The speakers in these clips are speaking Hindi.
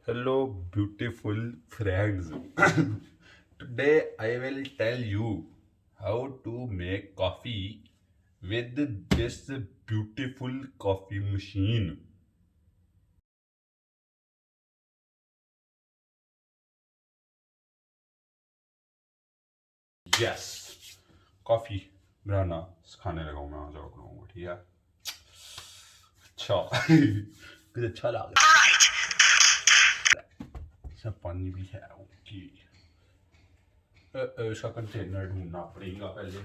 Hello, beautiful friends. Today I will tell you how to make coffee with this beautiful coffee machine. Yes, coffee बनाना सिखाने लगा हूँ मैं आज आप लोगों को, ठीक है। अच्छा कुछ अच्छा लग रहा है, इसमें पानी भी है। ओके, इसका कंटेनर ढूंढना पड़ेगा पहले।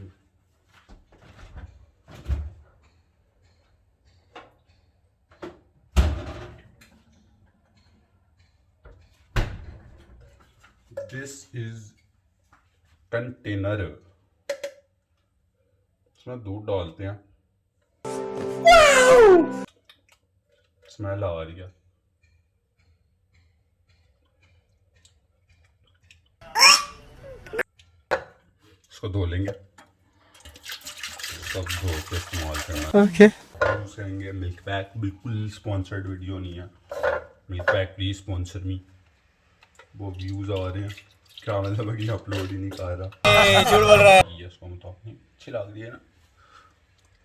दिस इज कंटेनर, इसमें दूध डालते हैं। स्मेल आ रही है। इसको धो लेंगे, सब धो के इस्तेमाल करना। ओके यूज करेंगे मिल्क पैक। बिल्कुल स्पॉन्सर्ड वीडियो नहीं है। मिल्क पैक प्लीज स्पॉन्सर मी। वो व्यूज आ रहे हैं, क्या मतलब है कि अपलोड ही नहीं कर रहा। झूठ बोल रहा है। ये इसको मतलब अच्छी लग रही है ना।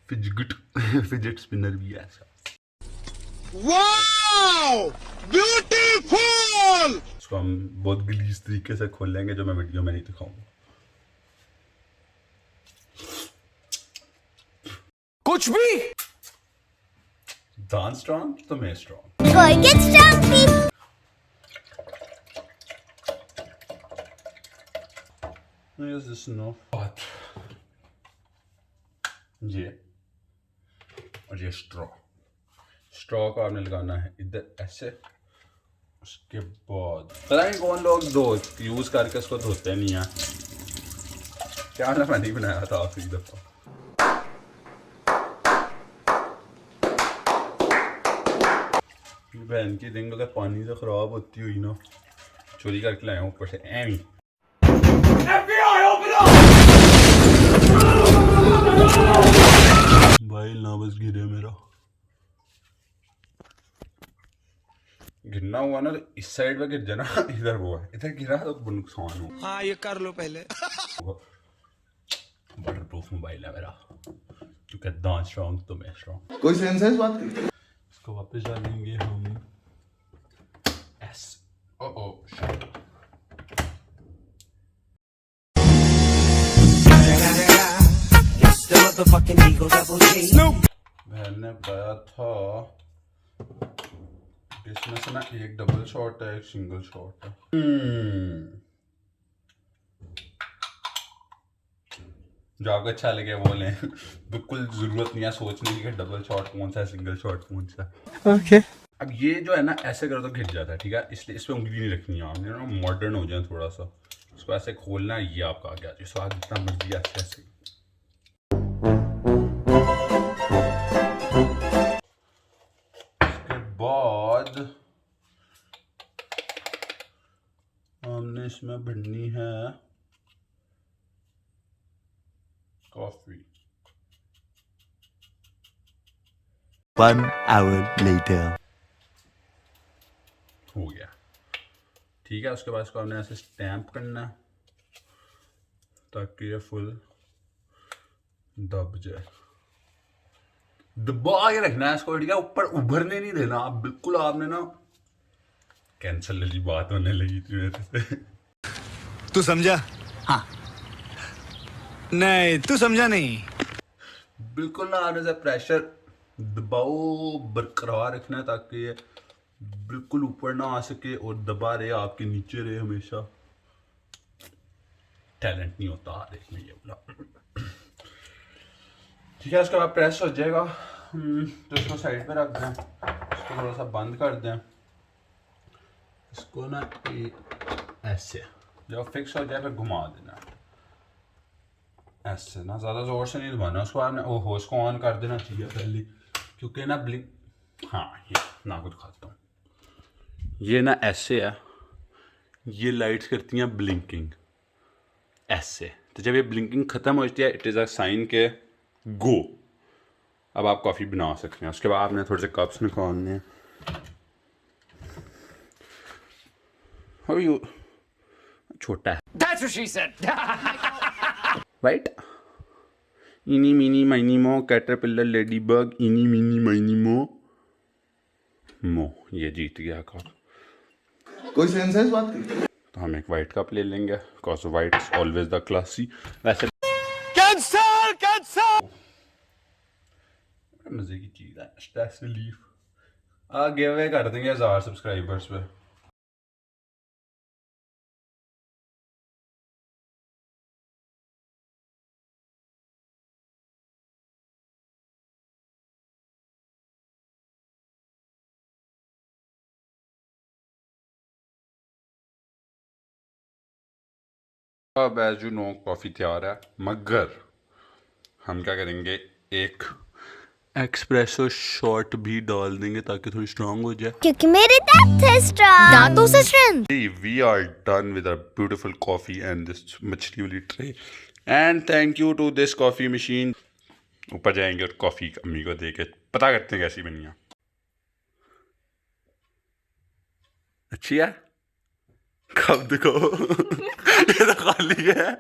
फिजिट स्पिनर भी है ऐसा। Wow beautiful. इसको हम बहुत गलीज तरीके से खोलेंगे जो मैं वीडियो में नहीं दिखाऊंगा। कुछ भी दान स्ट्रॉन्ग तो मैं strong. Boy, get strong, please. Is this enough? बात ये, और ये स्ट्रॉ को आपने लगाना है इधर ऐसे। उसके बाद पता नहीं कौन लोग यूज करके इसको धोते नहीं है। क्या ना, मैंने बनाया था आखिरी दफा। बहन की दिन अगर पानी से खराब होती हुई ना, चोरी करके लाया ऊपर से एवी। भाई ना बस गिरे, मेरा गिरना हुआ ना तो इस साइड पे गिर जाना, इधर हुआ इधर गिरा तो नुकसान हो। हाँ ये कर लो पहले। वाटर प्रूफ मोबाइल है मेरा, क्योंकि दांत स्ट्रॉन्ग तो मैं स्ट्रॉन्ग। कोई सेंस है इस बात की? इसको वापस डालेंगे हम एस। ओ शिट, बहन ने बताया था इसमें से ना एक डबल शॉट है, एक सिंगल शॉट है। जो आपको अच्छा लगे वो लें। बिल्कुल जरूरत नहीं है सोचने की कि डबल शॉट कौन सा है, सिंगल शॉट कौन सा है। ओके अब ये जो है ना ऐसे करो तो गिर जाता है, ठीक है। इसलिए इस पर उंगली नहीं रखनी है आपने ना, मॉडर्न हो जाए थोड़ा सा। इसको ऐसे खोलना है, ये आपका आ गया। इसको आगे जितना मर्जी ऐसे ऐसे। इसके बाद हमने इसमें भरनी है कॉफी। 1 hour later. हो गया, ठीक है। उसके बाद इसको हमने ऐसे स्टैम्प करना है ताकि ये फुल दब जाए। दबा के रखना है इसको, ठीक है। ऊपर उभरने नहीं देना आप बिल्कुल। आपने ना कैंसर वाली बात होने लगी थी मेरे से। तू समझा? हाँ नहीं तू समझा नहीं। बिल्कुल ना आपने से प्रेशर दबाओ, बरकरार रखना है ताकि ये बिल्कुल ऊपर ना आ सके और दबा रहे आपके नीचे रहे हमेशा। टैलेंट नहीं होता देखने ये बोला, ठीक है। उसके बाद प्रेस हो जाएगा तो इसको साइड पे रख दें। इसको थोड़ा सा बंद कर दें। इसको ना ऐसे जब फिक्स हो जाए फिर घुमा देना ऐसे ना, ज़्यादा ज़ोर से नहीं दबाना। उसको आपने होश को ऑन कर देना चाहिए पहले, क्योंकि ना ब्लिंक। हाँ ये ना कुछ खाता हूँ, ये ना ऐसे है, ये लाइट्स करती हैं ब्लिंकिंग ऐसे। तो जब ये ब्लिंकिंग ख़त्म हो जाती है इट इज़ अ साइन के गो, अब आप कॉफ़ी बना सकते हैं। उसके बाद आपने थोड़े से कप्स निकालने हैं। How are you? छोटा है. That's what she said. Right? Eeny, meeny, miny, mo, caterpillar, ladybug, eeny, meeny, miny, mo. Mo, ये जीत गया कॉल. कोई सेंस है इस बात की? तो हम एक वाइट कप ले लेंगे. Cause white is always the classy. वैसे Cancel. मजे की चीज है. Stress relief. गिव अवे कर देंगे 1000 सब्सक्राइबर्स पे. अब एज यू नो कॉफ़ी तैयार है, मगर हम क्या करेंगे, एक एक्सप्रेसो शॉट भी डाल देंगे ताकि थोड़ी स्ट्रांग हो जाए. क्योंकि मेरे दांत है स्ट्रॉन्ग, दांतों से strength. We are done with our beautiful coffee and this मछली वाली tray. And thank you to this coffee machine. ऊपर जाएंगे और कॉफ़ी अम्मी को दे के पता करते हैं कैसी बनी है. अच्छी है? कब देखो ये तो खाली है.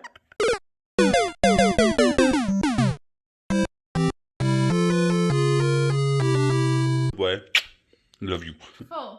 Boy, love you.